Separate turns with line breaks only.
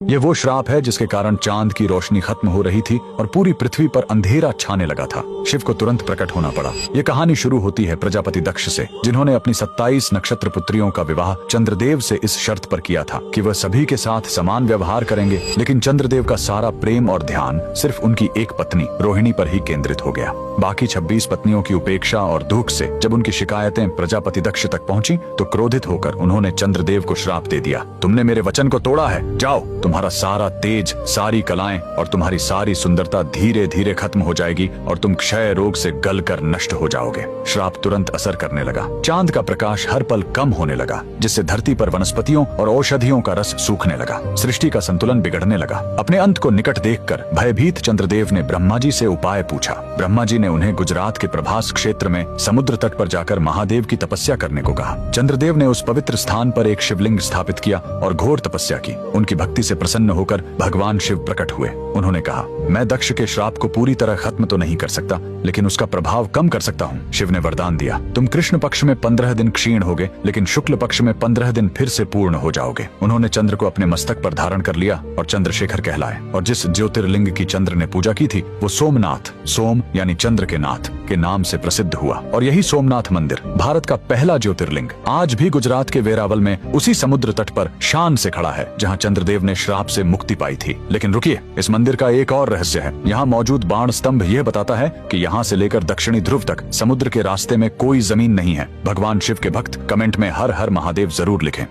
ये वो श्राप है जिसके कारण चांद की रोशनी खत्म हो रही थी और पूरी पृथ्वी पर अंधेरा छाने लगा था। शिव को तुरंत प्रकट होना पड़ा। ये कहानी शुरू होती है प्रजापति दक्ष से, जिन्होंने अपनी 27 नक्षत्र पुत्रियों का विवाह चंद्रदेव से इस शर्त पर किया था कि वह सभी के साथ समान व्यवहार करेंगे। लेकिन चंद्रदेव का सारा प्रेम और ध्यान सिर्फ उनकी एक पत्नी रोहिणी पर ही केंद्रित हो गया। बाकी 26 पत्नियों की उपेक्षा और दुख से जब उनकी शिकायतें प्रजापति दक्ष तक पहुंची तो क्रोधित होकर उन्होंने चंद्रदेव को श्राप दे दिया, तुमने मेरे वचन को तोड़ा है, जाओ, तुम्हारा सारा तेज, सारी कलाएं और तुम्हारी सारी सुंदरता धीरे धीरे खत्म हो जाएगी और तुम क्षय रोग से गलकर नष्ट हो जाओगे। श्राप तुरंत असर करने लगा। चांद का प्रकाश हर पल कम होने लगा, जिससे धरती पर वनस्पतियों और औषधियों का रस सूखने लगा। सृष्टि का संतुलन बिगड़ने लगा। अपने अंत को निकट देखकर भयभीत चंद्रदेव ने ब्रह्मा जी से उपाय पूछा। ब्रह्मा जी ने उन्हें गुजरात के प्रभास क्षेत्र में समुद्र तट पर जाकर महादेव की तपस्या करने को कहा। चंद्रदेव ने उस पवित्र स्थान पर एक शिवलिंग स्थापित किया और घोर तपस्या की। उनकी भक्ति से प्रसन्न होकर भगवान शिव प्रकट हुए। उन्होंने कहा, मैं दक्ष के श्राप को पूरी तरह खत्म तो नहीं कर सकता, लेकिन उसका प्रभाव कम कर सकता हूँ। शिव ने वरदान दिया, तुम कृष्ण पक्ष में 15 दिन क्षीण होगे, लेकिन शुक्ल पक्ष में 15 दिन फिर से पूर्ण हो जाओगे। उन्होंने चंद्र को अपने मस्तक पर धारण कर लिया और चंद्रशेखर कहलाए। और जिस ज्योतिर्लिंग की चंद्र ने पूजा की थी वो सोमनाथ, सोम यानी चंद्र के नाथ के नाम से प्रसिद्ध हुआ। और यही सोमनाथ मंदिर भारत का पहला ज्योतिर्लिंग आज भी गुजरात के वेरावल में उसी समुद्र तट पर शान से खड़ा है, जहाँ चंद्रदेव ने श्राप से मुक्ति पाई थी। लेकिन रुकिए, इस मंदिर का एक और रहस्य है। यहाँ मौजूद बाण स्तंभ यह बताता है कि यहाँ से लेकर दक्षिणी ध्रुव तक समुद्र के रास्ते में कोई जमीन नहीं है। भगवान शिव के भक्त कमेंट में हर हर महादेव जरूर लिखें।